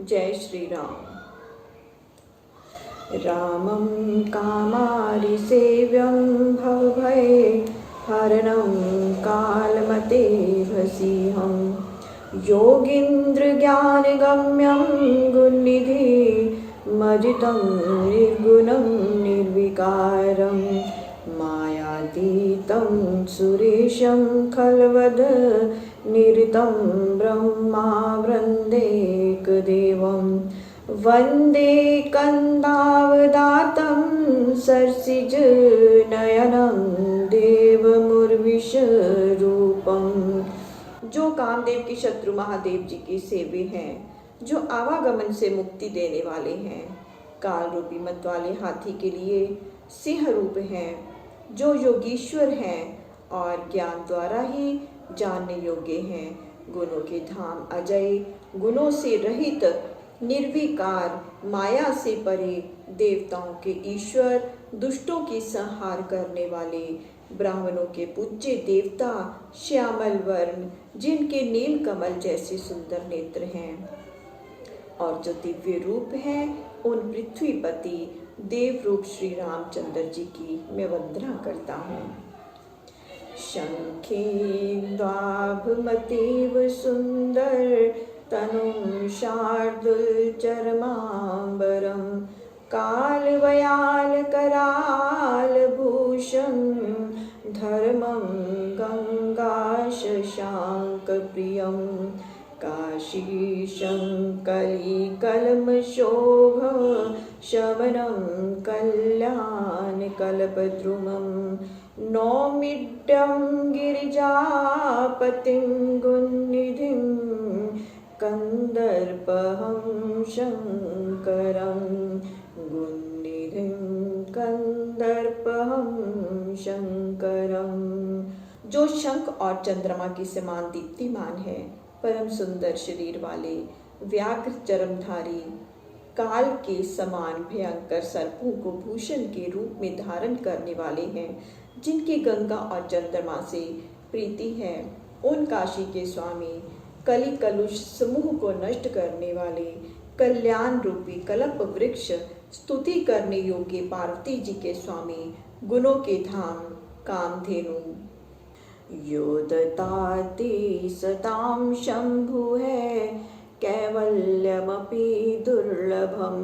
जय श्री राम। रामं कामारिसेव्यं भवभये हरणं कालमतेऽभसीहं योगीन्द्रज्ञानगम्यं गुणनिधिमजितं निर्गुणं निर्विकारं मायातीतं सुरेशं खलवद निरतं ब्रह्मावृन्देकदेवं वन्दे कन्दावदातं सरसिजनयनं देवमुर्विश्वरूपं। जो कामदेव के शत्रु महादेव जी के सेवे हैं, जो आवागमन से मुक्ति देने वाले हैं, काल रूपी मत वाले हाथी के लिए सिंह रूप हैं, जो योगीश्वर हैं और ज्ञान द्वारा ही जानने योग्य हैं, गुणों के धाम अजय, गुणों से रहित निर्विकार, माया से परे, देवताओं के ईश्वर, दुष्टों की संहार करने वाले, ब्राह्मणों के पूज्य देवता, श्यामल वर्ण, जिनके नील कमल जैसे सुंदर नेत्र हैं और जो दिव्य रूप हैं, उन पृथ्वीपति देव रूप श्री रामचंद्र जी की मैं वंदना करता हूँ। शंखे द्वाभमतीव सुंदर तनुं शार्दूलचर्माम्बरं कालवयाल करालभूषं धर्मं गङ्गाशशाङ्कप्रियं काशीशं कलिकल्मषोभ शमनं कल्याणकल्पद्रुमं नौमिड्यं गिरिजापतिं गुणनिधिं कंदर्पहं शंकरं गुणनिधिं कंदर्पहं शंकरं। जो शंख और चंद्रमा के समान दीप्तिमान है, परम सुंदर शरीर वाले, व्याघ्र चरमधारी, काल के समान भयंकर सर्पों को भूषण के रूप में धारण करने वाले हैं, जिनकी गंगा और चंद्रमा से प्रीति है, उन काशी के स्वामी, कली कलुष समूह को नष्ट करने वाले, कल्याण रूपी कल्प वृक्ष, स्तुति करने योग्य पार्वती जी के स्वामी, गुणों के धाम कामधेनु। यो दत्ताति सतां शंभु है कैवल्यमपि दुर्लभं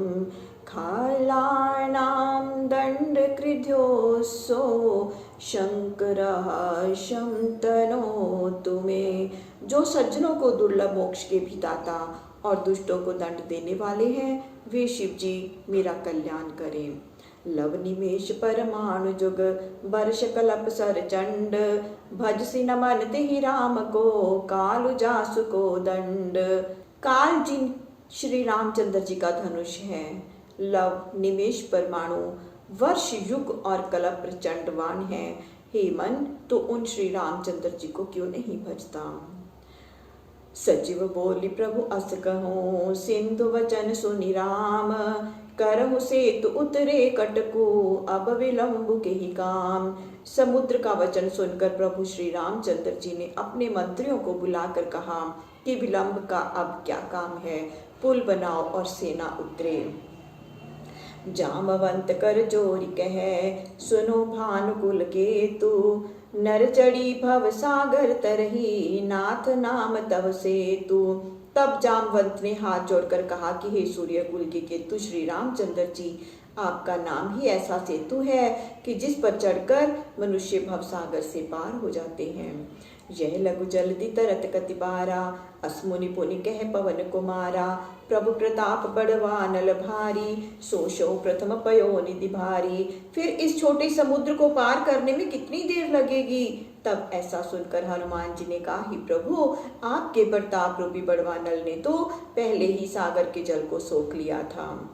खालानां दण्डकृध्योऽसौ शंकरः शं तनोतु मे। जो सज्जनों को दुर्लभ मोक्ष के भी दाता और दुष्टों को दंड देने वाले हैं, वे शिव जी मेरा कल्याण करें। लव निमेश परमाणु जुग वर्ष कल्प सर चंड भजसि न मनते ही राम को कालु जासु को दंड। काल जिन श्री रामचंद्र जी का धनुष है, लव निमेश परमाणु वर्ष युग और कल्प प्रचंडवान है, हे मन तो उन श्री रामचंद्र जी को क्यों नहीं भजता। सचिव बोली प्रभु अस कहूँ सिंधु वचन सुनि राम करहु सेतु उतरे कटकु अब विलंब के ही काम। समुद्र का वचन सुनकर प्रभु श्री रामचंद्र जी ने अपने मंत्रियों को बुलाकर कहा कि विलंब का अब क्या काम है, पुल बनाओ और सेना उतरे। जामवंत कर जोरी कहे सुनो भानुकुल केतु नर चढ़ी भव सागर तरही नाथ नाम तव सेतु। तब जामवंत ने हाथ जोड़कर कहा कि हे सूर्य कुल के केतु श्री रामचंद्र जी, आपका नाम ही ऐसा सेतु है कि जिस पर चढ़कर मनुष्य भवसागर से पार हो जाते हैं। यह लघु जल्दी तरत कति बारा असमुनि पुनि कह पवन कुमारा प्रभु प्रताप बड़वा नल भारी सो शो प्रथम पयो निधि भारी। फिर इस छोटे समुद्र को पार करने में कितनी देर लगेगी। तब ऐसा सुनकर हनुमान जी ने कहा, ही प्रभु आपके प्रताप रूपी बड़वा नल ने तो पहले ही सागर के जल को सोख लिया था।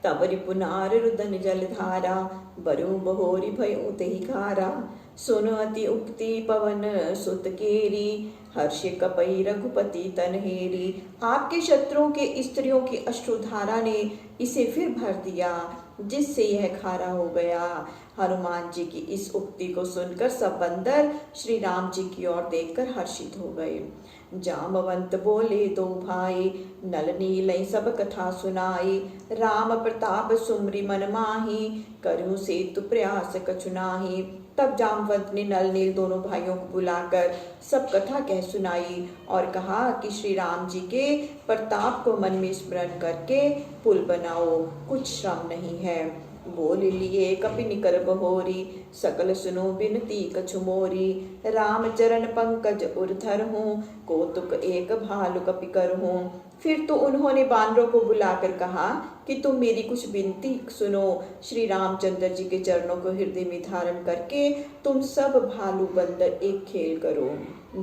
तब रिपुनार रुदन जलधारा बरु बहोरी भयों तेहि खारा सुन अति उक्ति पवन सुत केरी हर्ष कपई रघुपति तनहेरी। आपके शत्रुओं के स्त्रियों की अश्रुधारा ने इसे फिर भर दिया, जिससे यह खारा हो गया। हनुमान जी की इस उक्ति को सुनकर सब बंदर श्री राम जी की ओर देखकर हर्षित हो गए। जामवंत बोले दो भाई, नल नील सब कथा सुनाई। राम प्रताप सुमरि मन माही, करूं सेतु प्रयास कछु नाही। तब जामवंत ने नल नील दोनों भाइयों को बुलाकर सब कथा कह सुनाई और कहा कि श्री राम जी के प्रताप को मन में स्मरण करके पुल बनाओ, कुछ श्रम नहीं है। बोल लिए कपि निकर बहोरी, सकल सुनो बिनती कछु मोरी। राम चरण पंकज उर्धर हूँ, कौतुक एक भालु कपि कर हूँ। फिर तो उन्होंने बानरों को बुलाकर कहा कि तुम मेरी कुछ विनती सुनो। श्री रामचंद्र जी के चरणों को हृदय में धारण करके तुम सब भालू बंदर एक खेल करो।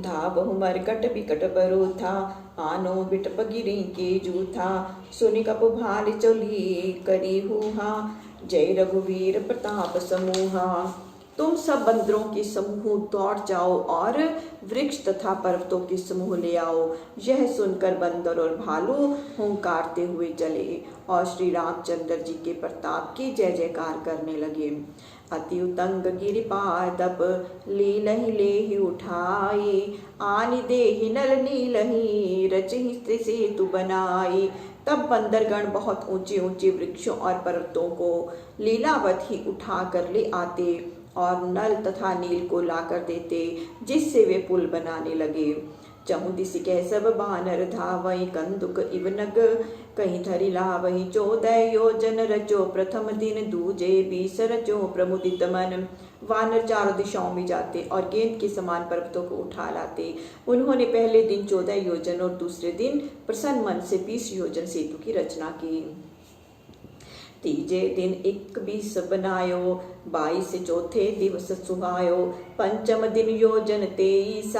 धावहु मरकट बिकट बरो था, आनो बिटप गिरी के जूथा। सुनि कप भाल चली करी हुआ, जय रघुवीर प्रताप समूहा। तुम सब बंदरों के समूह दौड़ जाओ और वृक्ष तथा पर्वतों के समूह ले आओ। यह सुनकर बंदर और भालू हुंकारते हुए चले और श्री रामचंद्र जी के प्रताप की जय जयकार करने लगे। अति उतंग गिरिपादप लीलहि लेहि उठाई, आनि देहि नल नीलहि रचहि सेतु बनाई। तब बंदरगण बहुत ऊंचे ऊंचे वृक्षों और पर्वतों को लीलावत ही उठा कर ले आते और नल तथा नील को लाकर देते, जिससे वे पुल बनाने लगे। चहु दिसि कह सब बानर धावई, कंदुक इव नग कहीं धरि लावई। 14 योजन रचो प्रथम दिन, दूजे 20 रचो प्रमुदित मन। वानर चारों दिशाओं में जाते और गेंद के समान पर्वतों को उठा लाते। उन्होंने पहले दिन 14 योजन और दूसरे दिन प्रसन्न मन से 20 योजन सेतु की रचना की। तीजे दिन 21 बनायो, 22 चौथे दिवस सुहायो। पंचम दिन योजन 23,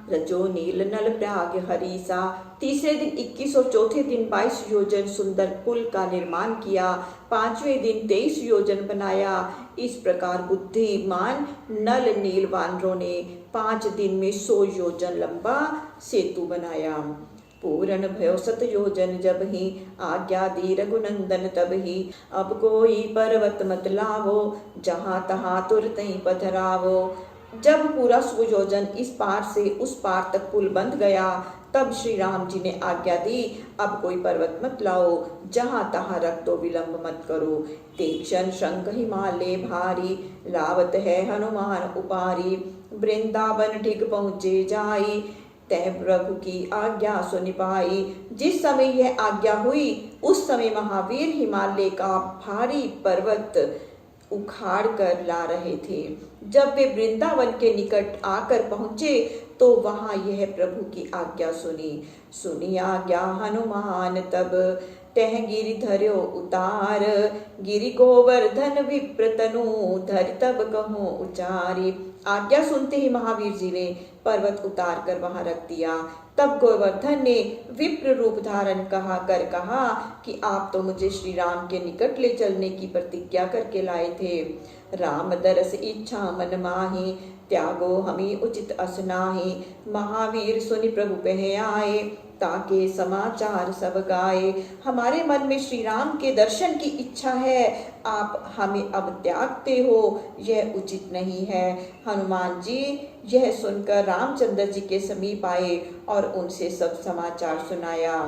रचो नील नल प्रयाग हरीसा। तीसरे दिन 21 और चौथे दिन 22 योजन सुंदर पुल का निर्माण किया। पांचवें दिन 23 योजन बनाया। इस प्रकार बुद्धिमान नल नील वानरों ने 5 दिन में 100 योजन लंबा सेतु बनाया। पूर्ण भयो 7 योजन जब ही, आज्ञा दी रघुनंदन तब ही। अब कोई पर्वत मत लावो, जहाँ तहाँ तुरत ही पथरावो। जब पूरा 100 योजन इस पार से उस पार तक पुल बंध गया, तब श्री राम जी ने आज्ञा दी, अब कोई पर्वत मत लाओ, जहाँ तहाँ रख दो, विलंब मत करो। तीक्ष्ण शंख हिमालय भारी, लावत है हनुमान उपारी। वृंदावन ठीक पहुँचे जाई, तह प्रभु की आज्ञा सुनि पाई। जिस समय यह आज्ञा हुई उस समय महावीर हिमालय का भारी पर्वत उखाड़ कर ला रहे थे। जब वे वृंदावन के निकट आकर पहुंचे तो वहां यह प्रभु की आज्ञा सुनी आज्ञा हनुमान तब, तह गिरि धर्यो उतार। गिरि गोवर्धन विप्रतनु, धरि तब कहो उचारी। आज्ञा सुनते ही महावीर जी ने पर्वत उतार कर वहां रख दिया। तब गोवर्धन ने विप्र रूप धारण कहा कि आप तो मुझे श्री राम के निकट ले चलने की प्रतिज्ञा करके लाए थे। राम दरस इच्छा मन माही, त्यागो हमी उचित असनाही। महावीर सुनि प्रभु पह आए, ताके समाचार सब गाए। हमारे मन में श्री राम के दर्शन की इच्छा है, आप हमें अब त्यागते हो, यह उचित नहीं है। हनुमान जी यह सुनकर रामचंद्र जी के समीप आए और उनसे सब समाचार सुनाया।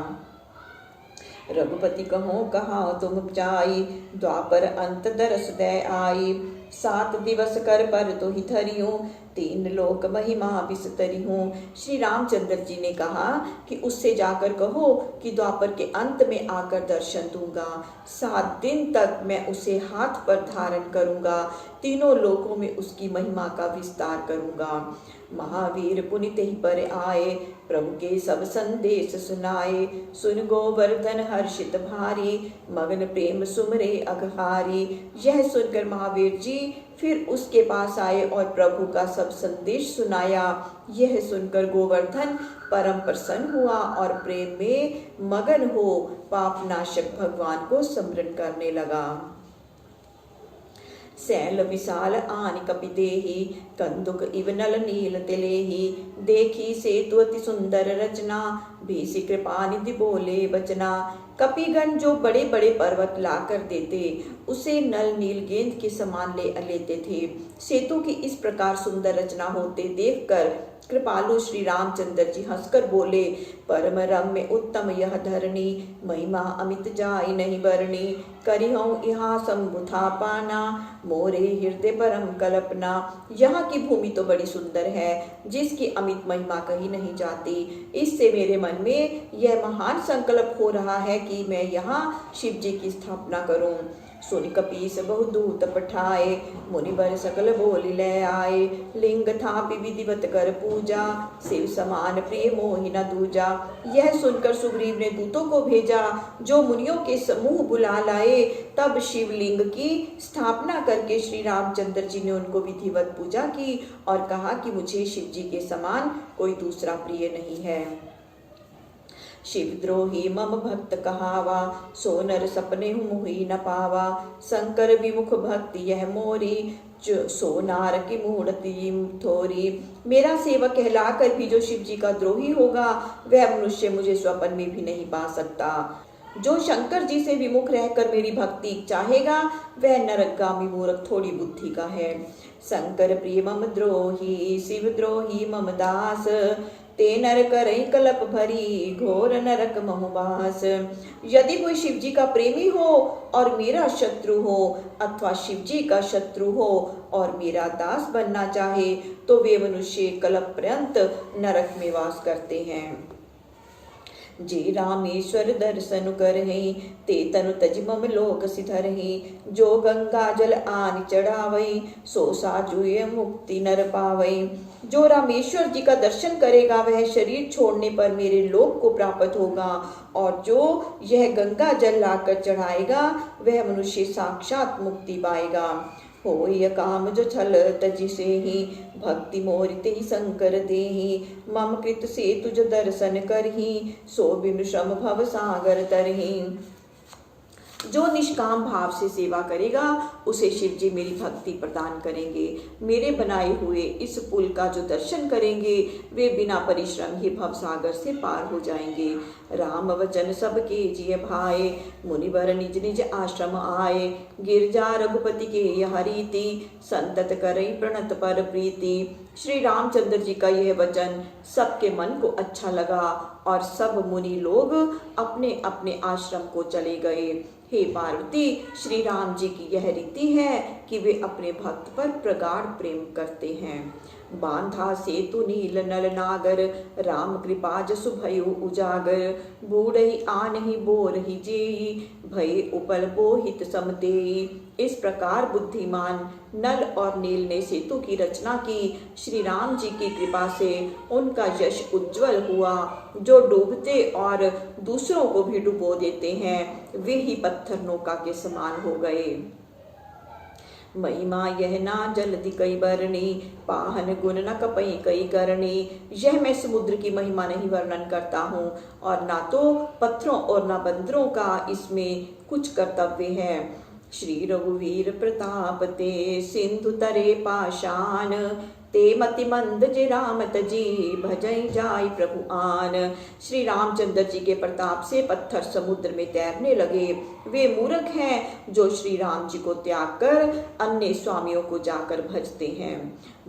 रघुपति कहो कहा तुम जाई, द्वापर अंत दरस दय आई। 7 दिवस कर पर तो ही धरियो, 3 लोक महिमा विस्तरी हूँ। श्री रामचंद्र जी ने कहा कि उससे जाकर कहो कि द्वापर के अंत में आकर दर्शन दूंगा। 7 दिन तक मैं उसे हाथ पर धारण करूंगा, तीनों लोकों में उसकी महिमा का विस्तार करूंगा। महावीर पुनित ही पर आए, प्रभु के सब संदेश सुनाए। सुन गोवर्धन हर्षित भारी, मगन प्रेम सुमरे अघहारी। यह सुनकर महावीर जी फिर उसके पास आए और प्रभु का सब संदेश सुनाया। यह सुनकर गोवर्धन परम प्रसन्न हुआ और प्रेम में मगन हो पापनाशक भगवान को स्मरण करने लगा। शैल विशाल आनि कपि देहि, कंदुक इव नल नील तिलेहि। देखी सेतु अति सुंदर रचना, भीषि कृपा निधि बोले बचना। कपिगण जो बड़े बड़े पर्वत ला कर देते, उसे नल नील गेंद के समान ले लेते थे। सेतु की इस प्रकार सुंदर रचना होते देखकर कृपालु श्री रामचंद्र जी हंसकर बोले, परम रम्य उत्तम यह धरणी, महिमा अमित जाय नहीं बरनी, करिहूँ यहाँ संबुथा पाना, मोरे हृदय परम कल्पना। यहाँ की भूमि तो बड़ी सुंदर है, जिसकी अमित महिमा कही नहीं जाती। इससे मेरे मन में यह महान संकल्प हो रहा है कि मैं यहाँ शिव जी की स्थापना करूं। सुन कपीस बहुदूत पठाए, मुनिवर सकल बोली ले आए, लिंग था विधिवत कर पूजा, शिव समान प्रिय मोहि न दूजा। यह सुनकर सुग्रीव ने दूतों को भेजा, जो मुनियों के समूह बुला लाए। तब शिवलिंग की स्थापना करके श्री रामचंद्र जी ने उनको विधिवत पूजा की और कहा कि मुझे शिव जी के समान कोई दूसरा प्रिय नहीं है। शिवद्रोही मम भक्त कहावा, सो नर सपने मुहि न पावा, शंकर विमुख भक्ति यह मोरी, सो नार की मूर्ति थोरी। मेरा सेवक कहलाकर भी जो शिव जी का द्रोही होगा, वह मनुष्य मुझे स्वप्न में भी नहीं पा सकता। जो शंकर जी से विमुख रहकर मेरी भक्ति चाहेगा, वह नरकगामी मूर्ख थोड़ी बुद्धि का है। शंकर प्रिय मम द्रोही, शिव द्रोही मम दास, ते नर करई कलप भरी, घोर नरक महुबास। यदि कोई शिव जी का प्रेमी हो और मेरा शत्रु हो, अथवा शिव जी का शत्रु हो और मेरा दास बनना चाहे, तो वे मनुष्य कल्प पर्यंत नरक में वास करते हैं। जे रामेश्वर दर्शन करहि, ते तनु तज मम लोक सिधरहि, जो गंगा जल आन चढ़ावई, सो साजुय मुक्ति नर पावई। जो रामेश्वर जी का दर्शन करेगा, वह शरीर छोड़ने पर मेरे लोक को प्राप्त होगा, और जो यह गंगा जल लाकर चढ़ाएगा, वह मनुष्य साक्षात मुक्ति पाएगा। होय काम जो छल तजि से ही, भक्ति मोरिते ही शंकर देहि, मम कृत से तुझ दर्शन करहि, सो बिनु श्रम भव सागर तरहि। जो निष्काम भाव से सेवा करेगा, उसे शिव जी मेरी भक्ति प्रदान करेंगे। मेरे बनाए हुए इस पुल का जो दर्शन करेंगे, वे बिना परिश्रम ही भवसागर से पार हो जाएंगे। राम वचन सबके जिय भाए, मुनिवर निज निज आश्रम आए, गिरजा रघुपति के यह रीति, संतत करई प्रणत पर प्रीति। श्री रामचंद्र जी का यह वचन सबके मन को अच्छा लगा और सब मुनि लोग अपने अपने आश्रम को चले गए। हे पार्वती, श्री राम जी की यह रीति है कि वे अपने भक्त पर प्रगाढ़ प्रेम करते हैं। बांधा सेतु नील नल नागर, राम कृपा जसु भयो उजागर, बूढ़ई आनहि बोरहि जेई, भय उपल बोहित समतेई। इस प्रकार बुद्धिमान नल और नील ने सेतु की रचना की। श्री राम जी की कृपा से उनका यश उज्जवल हुआ। जो डूबते और दूसरों को भी डुबो देते हैं, वे ही पत्थर नौका के समान हो गए। महिमा यह ना जलधि कई बरनी, पाहन गुण न कपई कई करनी। यह मैं समुद्र की महिमा नहीं वर्णन करता हूँ, और ना तो पत्थरों और ना बंदरों का इसमें कुछ कर्तव्य है। श्री रघुवीर प्रताप ते, सिंधु तरे पाषाण, ते मति मंद जे राम तजी, भजई जाय प्रभु आन। श्री रामचंद्र जी के प्रताप से पत्थर समुद्र में तैरने लगे। वे मूर्ख हैं जो श्री राम जी को त्याग कर अन्य स्वामियों को जाकर भजते हैं।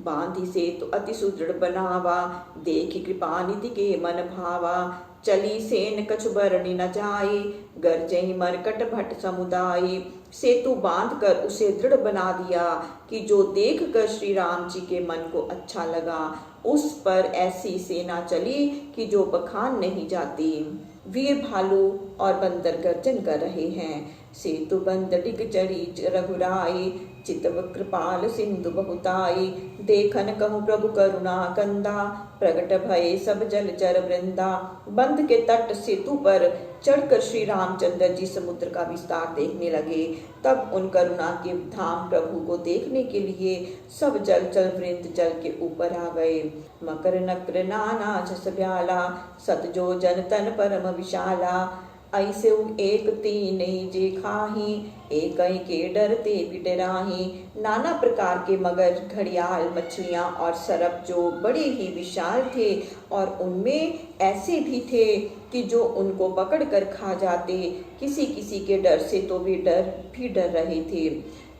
बांधी से तो अति सुदृढ़ बनावा, देखी कृपा निधि के मन भावा, चली सेन कछु बरनी न जाई, गरजई मरकट भट समुदायी। सेतु बांधकर उसे दृढ़ बना दिया कि जो देखकर श्री राम जी के मन को अच्छा लगा, उस पर ऐसी सेना चली कि जो बखान नहीं जाती। वीर भालू और बंदर गर्जन कर रहे हैं। सेतु बंद डिग चढ़ी रघुराई, चितव कृपाल सिंधु बहुताई, देखन कहूँ प्रभु करुणा कंदा, प्रगट भये सब जल चर वृंदा। बंद के तट सेतु पर चढ़कर श्री रामचंद्र जी समुद्र का विस्तार देखने लगे। तब उन करुणा के धाम प्रभु को देखने के लिए सब जल चल वृंद जल के ऊपर आ गए। मकर नक्र नाना झस ब्याला, सतजो जन तन परम विशाला, ऐसे एक तीन जे खाही, एक के डरते बिटराही। नाना प्रकार के मगर, घड़ियाल, मछलियां और सरप जो बड़े ही विशाल थे, और उनमें ऐसे भी थे कि जो उनको पकड़ कर खा जाते। किसी किसी के डर से तो वे डर रहे थे।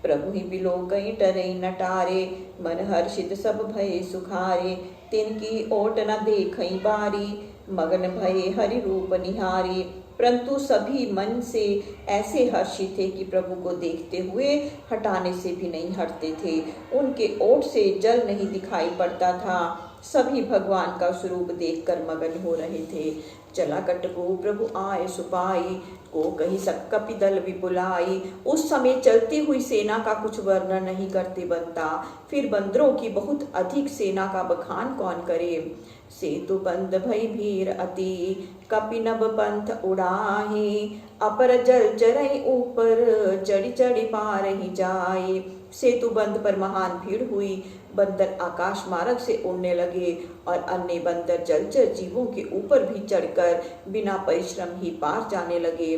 प्रभु ही बिलो कहीं डरे न टारे, मन हर्षित सब भय सुखारे, तिनकी ओट न देखई बारी, मगन भये हरि रूप निहारी। परंतु सभी मन से ऐसे हर्षित थे कि प्रभु को देखते हुए हटाने से भी नहीं हटते थे। उनके ओठ से जल नहीं दिखाई पड़ता था। सभी भगवान का स्वरूप देखकर मगन हो रहे थे। चला कटको प्रभु आए सुपाई, को कही सब कपिदल विपुलाई। उस समय चलती हुई सेना का कुछ वर्णन नहीं करते बनता, फिर बंदरों की बहुत अधिक सेना का बखान कौन करे। सेतु बंद भई भीर अति, कपिनभ पंथ उड़ाहे। अपर जल चरई ऊपर, चढ़ी चढ़ी पार ही जाए। सेतु बंद पर महान भीड़ हुई। बंदर आकाश मार्ग से उड़ने लगे और अन्य बंदर जलचर जीवों के ऊपर भी चढ़कर बिना परिश्रम ही पार जाने लगे।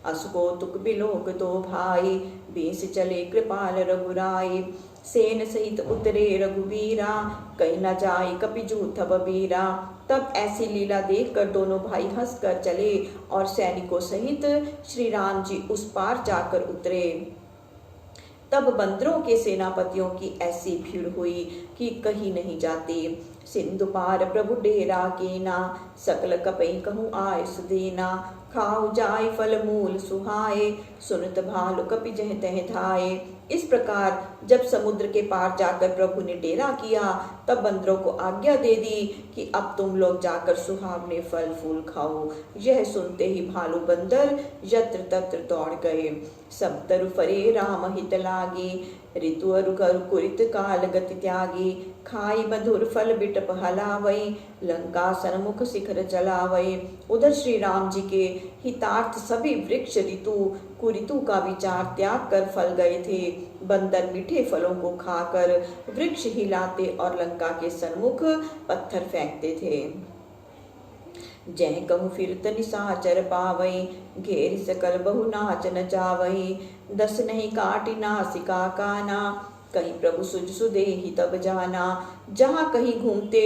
असको तुक बिलोक दो भाई, बीस चले कृपाल रघुराई। सेन सहित उतरे रघुवीरा, कहीं न जाए कपिजू थब बीरा। तब ऐसी लीला देखकर दोनों भाई हंसकर चले और सैनिकों सहित श्री राम जी उस पार जाकर उतरे। तब बंदरों के सेनापतियों की ऐसी भीड़ हुई कि कहीं नहीं जाते। सिंधु पार प्रभु डेरा केना, सकल कपई कहूँ आय सुदेना। खाऊ जाय फल मूल सुहाए, सुनत भालु कपि जह तह धाये। इस प्रकार जब समुद्र के पार जाकर प्रभु ने डेरा किया, तब बंदरों को आज्ञा दे दी कि अब तुम लोग जाकर सुहावने फल फूल खाओ। यह सुनते ही भालू बंदर यत्र तत्र दौड़ गए। सब तरु फरे राम हित लागे, ऋतु अरु कुरित काल गति त्यागी। खाई मधुर फल बिटप हलावई, लंका सन्मुख शिखर चलावई। उधर श्री राम जी के हितार्थ सभी वृक्ष ऋतु कुऋतु का विचार त्याग कर फल गए थे। बंदर मीठे फलों को खाकर वृक्ष हिलाते और लंका के सन्मुख पत्थर फेंकते थे। जय कहूँ फिरत निशाचर पावई, घेर सकल बहु नाच नचावई। दस नहीं काटी नासिका काना, कहीं प्रभु सुज सुदेहि तब जाना। जहाँ कहीं घूमते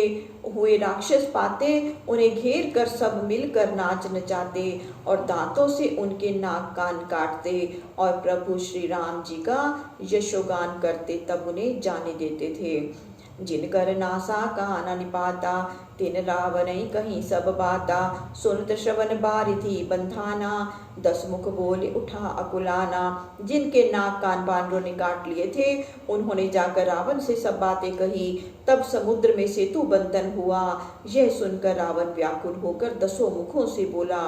हुए राक्षस पाते, उन्हें घेर कर सब मिलकर नाच नचाते और दांतों से उनके नाक कान काटते और प्रभु श्री राम जी का यशोगान करते, तब उन्हें जाने देते थे। जिनकर नासा कान निपाता, तिन रावण कहीं सब बाता। सुनत श्रवण बारिधि बंधाना, दस मुख बोले उठा अकुलाना। जिनके नाक कान बानरों ने काट लिए थे, उन्होंने जाकर रावण से सब बातें कही। तब समुद्र में सेतु बंधन हुआ। यह सुनकर रावण व्याकुल होकर दसों मुखों से बोला,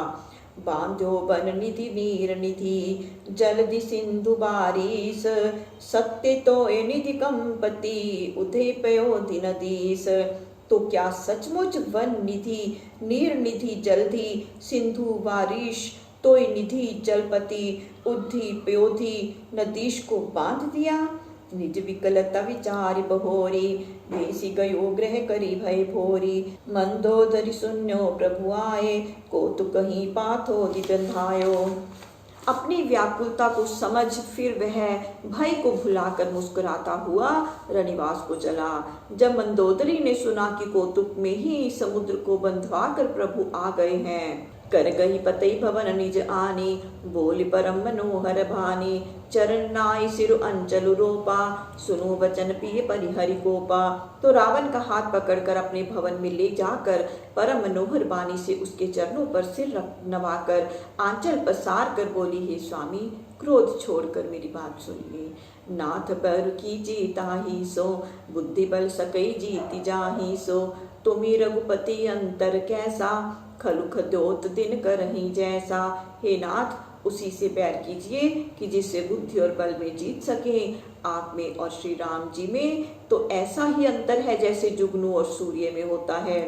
बांध्यो बन निधि नीर निधि, जलधि सिंधु बारिश। सत्य तो ए निधि कंपति, उधे पयो नदीस। तो क्या सचमुच वन निधि, नीर निधि, जलधि, सिंधु बारिश, तोय निधि, जलपति, उद्धि पयोधि, नदीश को बांध दिया। निज विकलता विचार बहोरी, भेसी गयो ग्रह करी भय भोरी। मंदोदरी सुन्यो प्रभु आए, को तु कहीं पाथो दिगंधायो। अपनी व्याकुलता को समझ फिर वह भय को भुलाकर मुस्कुराता हुआ रनिवास को चला। जब मंदोदरी ने सुना कि कौतुक में ही समुद्र को बंधवा कर प्रभु आ गए हैं, कर गई पतई भवन निज आनी, बोली परम मनोहर भानी। चरण नाई सिरु अंचलु रोपा, सुनो वचन पिए परिहरि कोपा। तो रावण का हाथ पकड़कर अपने भवन में ले जाकर परम मनोहर बानी से उसके चरणों पर सिर नवाकर आंचल पसार कर बोली, हे स्वामी, क्रोध छोड़कर मेरी बात सुनिए। नाथ पर की जीता ही सो, बुद्धि बल सकई जीति जाही सो। तुमी रघुपति अंतर कैसा, खलुख द्योत दिन करही जैसा। हे नाथ, उसी से बैर कीजिए कि जिससे बुद्धि और बल में जीत सके। आप में और श्री राम जी में तो ऐसा ही अंतर है जैसे जुगनू और सूर्य में होता है।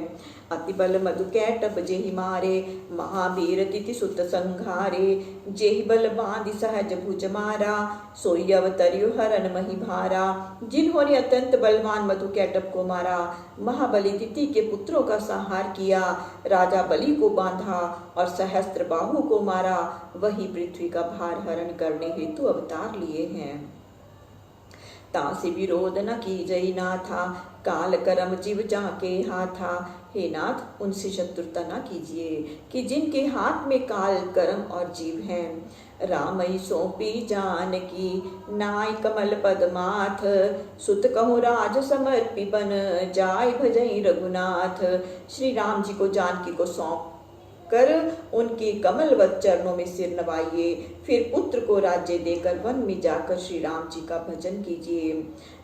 अति बल मधु कैटभ जेहि मारे, महावीर तिथि सुत संघारे। जेहि बल बांधि सहज भुज मारा, सोई अवतरियो हरन मही भारा। जिन्होंने अत्यंत बलवान मधु कैटभ को मारा, महाबली तिथि के पुत्रों का संहार किया, राजा बलि को बांधा और सहस्त्र बाहु को मारा, वही पृथ्वी का भार हरण करने हेतु अवतार लिए हैं। तासे विरोध न की जई नाथा, काल करम जीव जाके हाथा। हे नाथ, उनसे शत्रुता न कीजिए कि जिनके हाथ में काल कर्म और जीव हैं। रामई सौंपी जानकी नाय कमल पद माथ, सुत कहु राज समर्पी बन जाय भजई रघुनाथ। श्री राम जी को जानकी को सौंप कर उनके कमलवत चरणों में सिर नवाइए, फिर पुत्र को राज्य देकर वन में जाकर श्री राम जी का भजन कीजिए।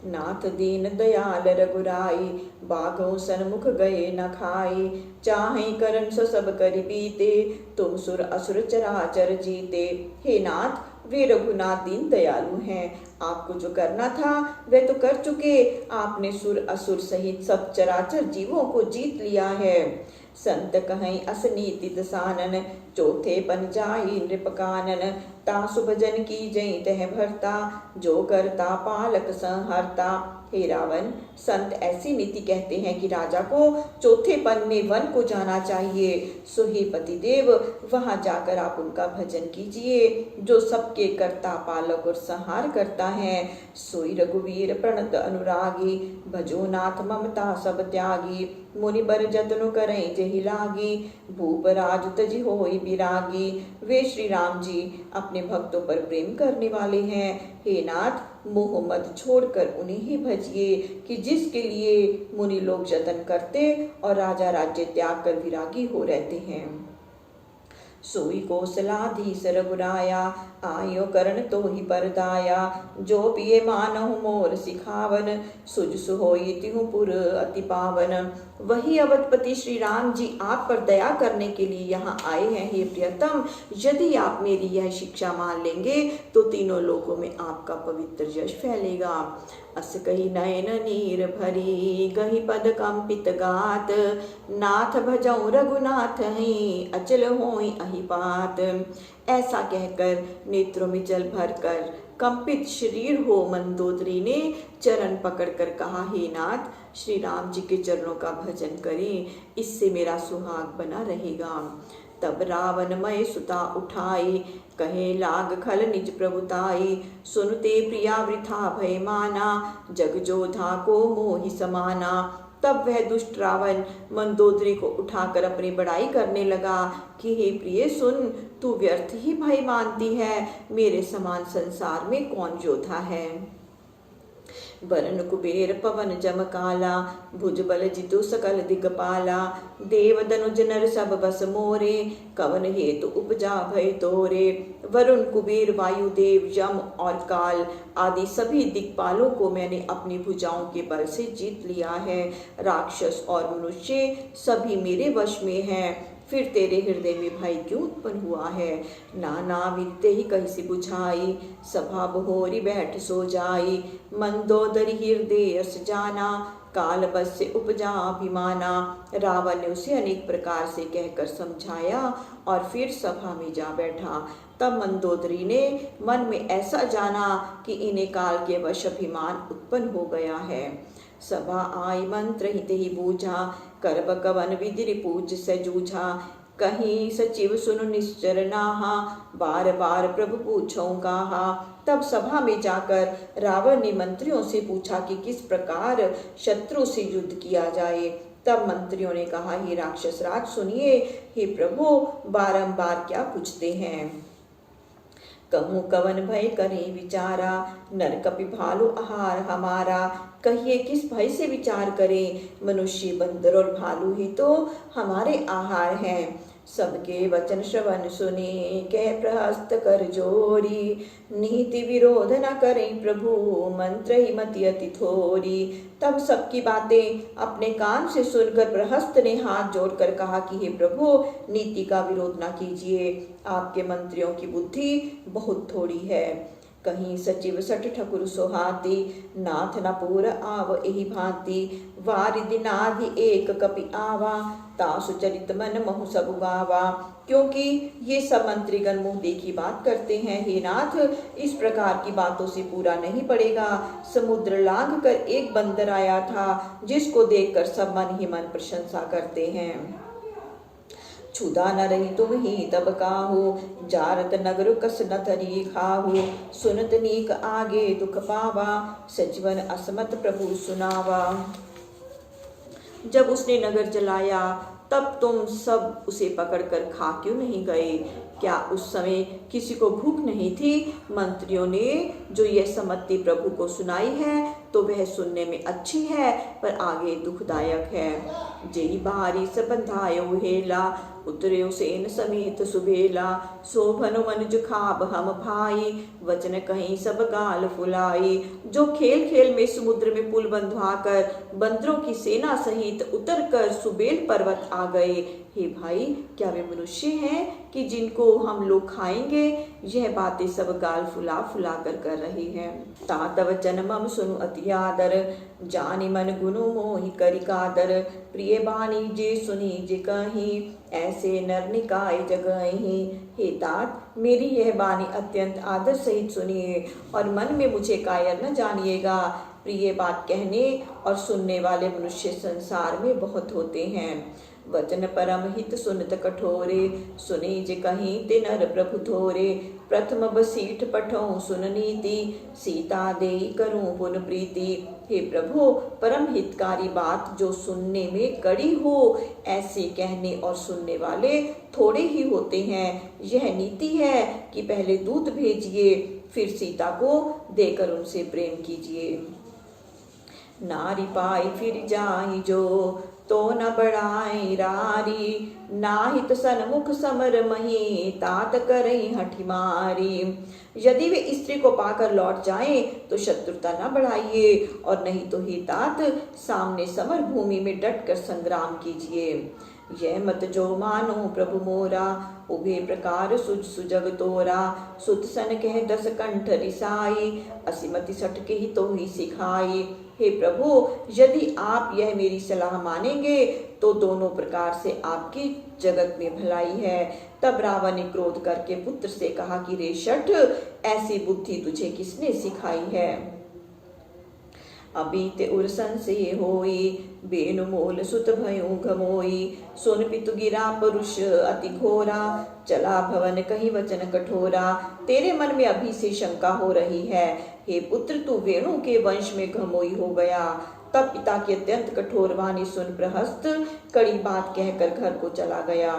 नाथ दीन दयाल रघुराई, बाघों सन्मुख गए न खाए, चाहे करन सो सब कर बीते, तुम सुर असुर चराचर जीते। हे नाथ, वे रघुनाथ दीन दयालु हैं, आपको जो करना था वे तो कर चुके। आपने सुर असुर सहित सब चराचर जीवों को जीत लिया है। संत कहीं असनीति दसानन, चौथे पन जाई नृप कानन, तासु भजन की जई तह भरता, जो करता पालक संहरता। हे रावण, संत ऐसी नीति कहते हैं कि राजा को चौथे पन में वन को जाना चाहिए। सो हे पतिदेव, वहां जाकर आप उनका भजन कीजिए, जो सबके कर्ता पालक और संहार करता है। सोई रघुवीर प्रणत अनुरागी, भजो नाथ ममता सब त्यागी, मुनि बर जतनु करई जेहि लागी, भूप राज तजि होई बिरागी। वे श्री राम जी अपने भक्तों पर प्रेम करने वाले हैं। हे नाथ, मोह मत छोड़कर उन्हें ही भजिए कि जिसके लिए मुनि लोग जतन करते और राजा राज्य त्याग कर विरागी हो रहते हैं। सोई कौशलाधीश रघुराया, आयो करण तो ही परदाया, जो पिए मानहु मोर सिखावन, सुज सुहोई तिहु पुर अति पावन। वही अवधपति श्री राम जी आप पर दया करने के लिए यहाँ आए हैं। हे प्रियतम, यदि आप मेरी यह शिक्षा मान लेंगे तो तीनों लोकों में आपका पवित्र यश फैलेगा। अस कही नयन नीर भरी, गही पद कंपित गात, नाथ भजऊ रघुनाथ ही, अचल होई अहि बात। ऐसा कहकर नेत्रों में जल भरकर कंपित शरीर हो मंदोदरी ने चरण पकड़कर कहा, हे नाथ, श्री राम जी के चरणों का भजन करें, इससे मेरा सुहाग बना रहेगा। तब रावण मय सुता उठाई, कहे लाग खल निज प्रभुताई, सुनते प्रिया वृथा भय माना, जग जोधा को मोहि समाना। तब वह दुष्ट रावण मंदोदरी को उठाकर अपनी बड़ाई करने लगा कि हे प्रिय सुन, तू व्यर्थ ही भय मानती है, मेरे समान संसार में कौन योद्धा है। वरन कुबेर पवन जम काला, भुजबल जितु सकल दिगपाला, देव दनुज नर सब बस मोरे, कवन हेतु उपजा भय तोरे। वरुण कुबेर वायुदेव यम और काल आदि सभी दिक्पालों को मैंने अपनी भुजाओं के बल से जीत लिया है। राक्षस और मनुष्य सभी मेरे वश में हैं। फिर तेरे हृदय में भय क्यों उत्पन्न हुआ है। नाना विद्ते ही कैसी बुझाई, सभा बहोरी बैठ सो जाई, मंदोदरी हृदय अस जाना, काल बस से उपजा अभिमाना। रावण ने उसे अनेक प्रकार से कहकर समझाया और फिर सभा में जा बैठा। तब मंदोदरी ने मन में ऐसा जाना कि इन्हें काल के वश अभिमान उत्पन्न हो गया है। सभा आई मंत्र हित ही बूझा, करब कवन विधि पूज से जूझा, कहीं सचिव सुन निश्चर नाहा, बार बार प्रभु पूछऊं कहा। तब सभा में जाकर रावण ने मंत्रियों से पूछा कि किस प्रकार शत्रु से युद्ध किया जाए। तब मंत्रियों ने कहा, हे राक्षस राज सुनिए, हे प्रभु बारंबार क्या पूछते हैं। कहूँ कवन भय करें विचारा, नर कपि भालू आहार हमारा। कहिए किस भय से विचार करें, मनुष्य बंदर और भालू ही तो हमारे आहार हैं। सबके वचन श्रवण सुने, कह प्रहस्त कर जोरी, नीति विरोध न करें प्रभु, मंत्र ही मति अति थोरी। तब सबकी बातें अपने कान से सुनकर प्रहस्त ने हाथ जोड़कर कहा कि हे प्रभु, नीति का विरोध न कीजिए, आपके मंत्रियों की बुद्धि बहुत थोड़ी है। कहीं सचिव सठ ठकुर सोहाती, नाथ न पूर आव एहि भांति, वारिधि नाधि एक कपि आवा, तासु चरित मन महु सब गावा। क्योंकि ये सब मंत्रीगण मुंह देखी बात करते हैं, हे नाथ, इस प्रकार की बातों से पूरा नहीं पड़ेगा। समुद्र लांघ कर एक बंदर आया था, जिसको देखकर सब मन ही मन प्रशंसा करते हैं। क्षुधा न रही तुम ही तब काहू, जारत नगर कस न तरी खाहू, सुनत नीक आगे दुख पावा, सजीवन असमत प्रभु सुनावा। जब उसने नगर जलाया तब तुम सब उसे पकड़कर खा क्यों नहीं गए? क्या उस समय किसी को भूख नहीं थी? मंत्रियों ने जो यह सम्मति प्रभु को सुनाई है तो वह सुनने में अच्छी है पर आगे दुखदायक है। जेई बारी सबंधायो हेला, उतरे सेन समेत सुबेला, शोभन मनुज खाब हम भाई, वचन कहीं सब गाल फुलाई। जो खेल खेल में समुद्र में पुल बंधवाकर बंदरों की सेना सहित उतरकर सुबेल पर्वत आ गए। हे भाई, क्या वे मनुष्य हैं कि जिनको हम लोग खाएंगे? यह बातें सब गाल फुला फुला कर रही हैं। तात वचन मम सुनु अति आदर, जानी मन गुनु मोहि करि कादर। प्रिय बानी जे सुनी जे कहीं, ऐसे नर निकाय जगहीं। हे तात, मेरी यह बानी अत्यंत आदर सहित सुनिए और मन में मुझे कायर न जानिएगा। प्रिय बात कहने और सुनने वाले मनुष्य संसार में बहुत होते हैं। वचन परम हित सुनत कठोरे, सुनी जे कहीं ते नर प्रभु थोरे। प्रथम बसीठ पठो सुन नीति, सीता देई करूं पुन प्रीति। हे प्रभु, परम हितकारी बात जो सुनने में कड़ी हो, ऐसे कहने और सुनने वाले थोड़े ही होते हैं। यह नीति है कि पहले दूत भेजिए, फिर सीता को देकर उनसे प्रेम कीजिए। नारी पाई फिर जाई जो, तो न बढ़ाई रारी। नाहित सन्मुख समर मही, तात करई हठी मारी। यदि वे स्त्री को पाकर लौट जाएं तो शत्रुता न बढ़ाइए, और नहीं तो ही तात सामने समर भूमि में डटकर संग्राम कीजिए। यह मत जो मानो प्रभु मोरा, उभे प्रकार सुज सुजग तोरा। सुत सन कह 10 कंठ रिसाई, असीमति सटके ही तो ही सिखाई। हे प्रभु, यदि आप यह मेरी सलाह मानेंगे तो दोनों प्रकार से आपकी जगत में भलाई है। तब रावण ने क्रोध करके पुत्र से कहा कि रे शठ, ऐसी बुद्धि तुझे किसने सिखाई है? अबीते उरसन से होई, बेनु मोल सुत भयों घमोई। सुन पितु गिरा पुरुष अति घोरा, चला भवन कहीं वचन कठोरा। तेरे मन में अभी से शंका हो रही है, हे पुत्र, तू वेणु के वंश में घमोई हो गया। तब पिता की अत्यंत कठोर वाणी सुन प्रहस्त कड़ी बात कहकर घर को चला गया।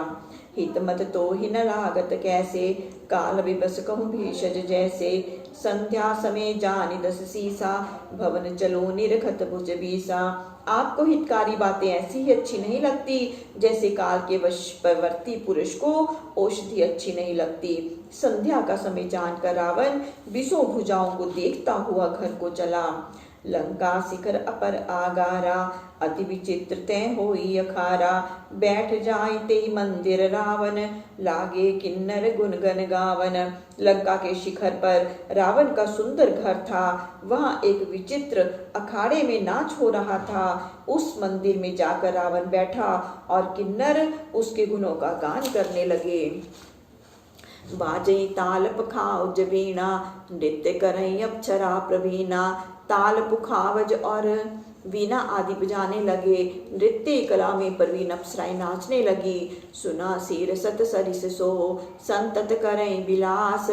हित मत तो ही न लागत कैसे, काल विबस कहूँ भीषज जैसे। संध्या समय जानि 10 सीसा, भवन चलो निरखत भुज बीसा। आपको हितकारी बातें ऐसी ही अच्छी नहीं लगती जैसे काल के वशवर्ती पुरुष को औषधि अच्छी नहीं लगती। संध्या का समय जानकर रावण बिसों भुजाओं को देखता हुआ घर को चला। लंका शिखर अपर आगारा, अति विचित्र तय होई अखारा। बैठ जाए ते मंदिर रावण, लागे किन्नर गुनगन गावन। लंका के शिखर पर रावण का सुंदर घर था। वहां एक विचित्र अखाड़े में नाच हो रहा था। उस मंदिर में जाकर रावण बैठा और किन्नर उसके गुणों का गान करने लगे। बाजे ताल पखावज वीणा, नृत्य करई अप्सरा प्रवीणा। ताल पुखावज और वीणा आदि बजाने लगे। नृत्य कला में प्रवीण अप्सराएं नाचने लगी। सुना सिर सत सरिस सो, संतत करें विलास।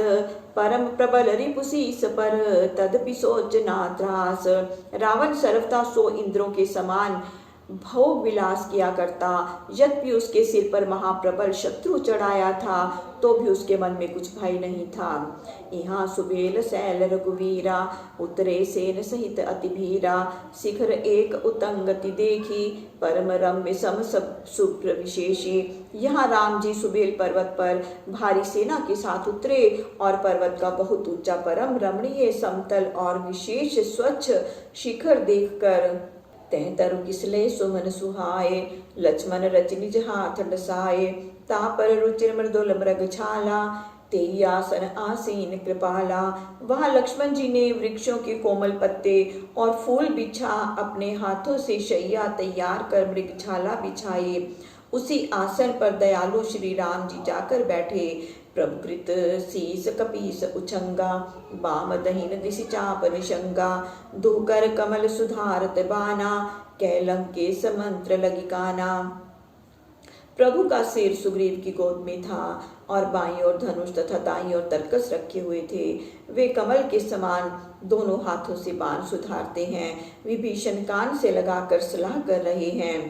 परम प्रबल रिपुशीस पर, तदपि सोच ना त्रास। रावण सर्वथा 100 इंद्रों के समान भोग विलास किया करता। यद्यपि उसके सिर पर महाप्रबल शत्रु चढ़ाया था तो भी उसके मन में कुछ भय नहीं था। यहाँ सुबेल सैल रघुवीरा, उतरे सेन सहित अति भीरा। शिखर एक उतंगति देखी, परम रम्य सम सब शुभ्र विशेषी। यहाँ राम जी सुबेल पर्वत पर भारी सेना के साथ उतरे और पर्वत का बहुत ऊंचा परम रमणीय समतल और विशेष स्वच्छ शिखर देखकर तह तरु किसले सुमन सुहाए। लक्ष्मण रच निज हाथ डसाए, तापर रुचिर मृदुल मृग छाला। तेई आसन आसीन कृपाला। वहां लक्ष्मण जी ने वृक्षों के कोमल पत्ते और फूल बिछा अपने हाथों से शैया तैयार कर मृगछाला बिछाई। उसी आसन पर दयालु श्री राम जी जाकर बैठे। प्रभुकृत शीस कपीस उछंगा, बाम दहीन दिशि चाप निशंगा। दुकर कमल सुधारत बाना, कैलंकेश मंत्र लगी काना। प्रभु का सिर सुग्रीव की गोद में था और बाईं ओर धनुष तथा दाईं ओर तरकस रखे हुए थे। वे कमल के समान दोनों हाथों से बाण सुधारते हैं। विभीषण कान से लगाकर सलाह कर रहे हैं।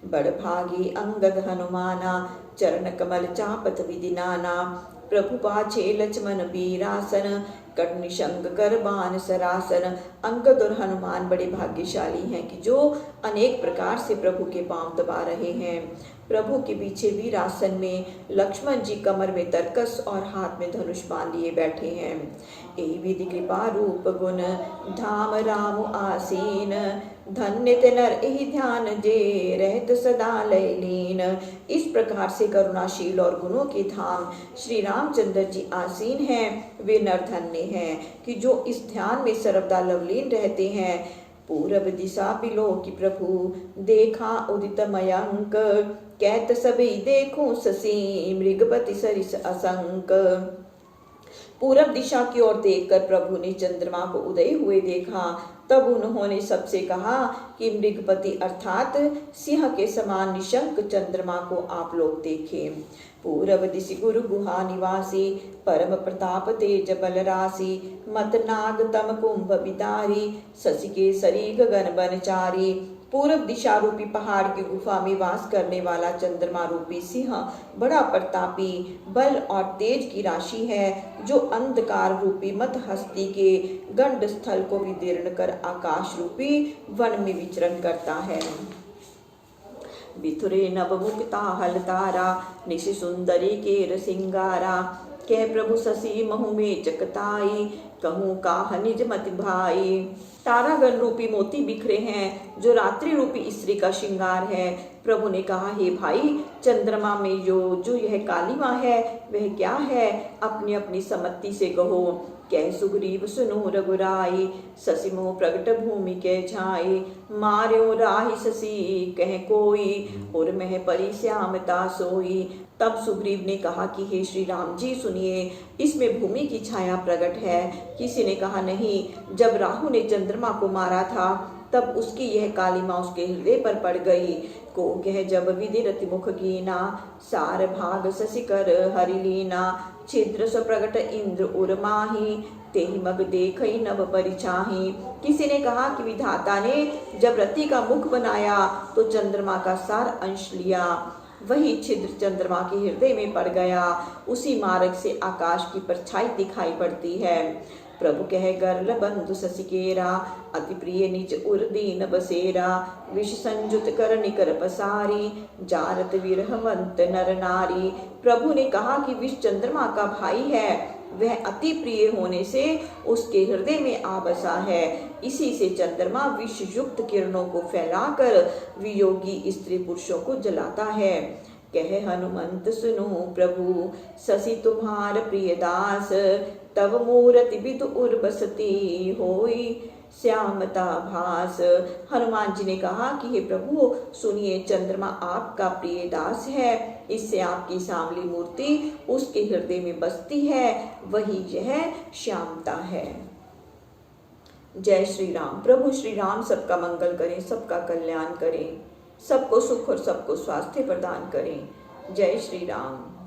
बड़भागी अंगद हनुमाना, चरण कमल चापत विधि नाना। प्रभु पाछे लक्ष्मण बीरासन, कट निशंक कर बाण सरासन। अंगद और हनुमान बड़े भाग्यशाली हैं कि जो अनेक प्रकार से प्रभु के पांव दबा रहे हैं। प्रभु के पीछे वीरासन में लक्ष्मण जी कमर में तरकस और हाथ में धनुष बाण लिए बैठे हैं। एहि विधि कृपा रूप गुण, धाम राम आसीन। धन्य ते नर एहि ध्यान जे, रहत सदा लय लीन। इस प्रकार से करुणाशील और गुणों के धाम श्री रामचंद्र जी आसीन हैं। वे नर धन्य हैं कि जो इस ध्यान में सर्वदा लवलीन रहते हैं। पूरब दिशा बिलो की प्रभु, देखा उदित मयंक। कहत सभी देखो शशि, मृगपति सरिस असंक। पूरब दिशा की ओर देखकर प्रभु ने चंद्रमा को उदय हुए देखा। तब उन्होंने सबसे कहा कि मृगपति अर्थात सिंह के समान निशंक चंद्रमा को आप लोग देखें। पूरब दिशि गुरु गुहा निवासी, परम प्रताप तेज बल राशि। मत नाग तम कुंभ बितारी, शशि के सरी गगन बनचारी। पूरब दिशा रूपी पहाड़ की गुफा में वास करने वाला चंद्रमा रूपी सिंह बड़ा प्रतापी, बल और तेज की राशि है, जो अंधकार रूपी मत हस्ती के गंड स्थल को विदीर्ण कर आकाश रूपी वन में विचरण करता है। बिथुरे नभ मुक्ता हल तारा, निशि सुंदरी केर सिंगारा। कह प्रभु शशि महु में चकताई, कहूँ काह निज मति भाई। तारागण रूपी मोती बिखरे हैं, जो रात्रि रूपी स्त्री का श्रृंगार है। प्रभु ने कहा, हे भाई, चंद्रमा में जो यह कालिमा है वह क्या है? अपनी अपनी सम्मति से कहो। कह सुग्रीव सुनो रघुराई, शशि मोह प्रगट भूमि के छाई। मार्यो राहि शशि कह कोई, और मह परि श्यामता सोई। तब सुग्रीव ने कहा कि हे श्री राम जी सुनिए, इसमें भूमि की छाया प्रकट है। किसी ने कहा नहीं, जब राहु ने चंद्रमा को मारा था तब उसकी यह कालिमा उसके हृदय पर पड़ गई। को कह जब विदिरति मुख कीना, सार भाग शशि कर हरिलीना। छिद्र स्व प्रगट इंद्र उर्माही, तेहि मग देखई नभ परिछाही। किसी ने कहा कि विधाता ने जब रति का मुख बनाया तो चंद्रमा का सार अंश लिया, वही छिद्र चंद्रमा के हृदय में पड़ गया। उसी मार्ग से आकाश की परछाई दिखाई पड़ती है। प्रभु कह गर्ल बंधु शशि केरा, अति प्रिय निज उर दीन बसेरा। विष संजुत कर निकर पसारी, जारत विरहवंत नर नारी। प्रभु ने कहा कि विष चंद्रमा का भाई है, वह अति प्रिय होने से उसके हृदय में आ बसा है। इसी से चंद्रमा विष युक्त किरणों को फैलाकर वियोगी स्त्री पुरुषों को जलाता है। कह हनुमंत सुनो प्रभु, शशि तुम्हार प्रिय दास। तब मूरति विदु उर्वसती, होई श्यामता भास। हनुमान जी ने कहा कि हे प्रभु सुनिए, चंद्रमा आपका प्रिय दास है, इससे आपकी सांवली मूर्ति उसके हृदय में बसती है, वही यह श्यामता है। जय श्री राम। प्रभु श्री राम सबका मंगल करें, सबका कल्याण करें, सबको सुख और सबको स्वास्थ्य प्रदान करें। जय श्री राम।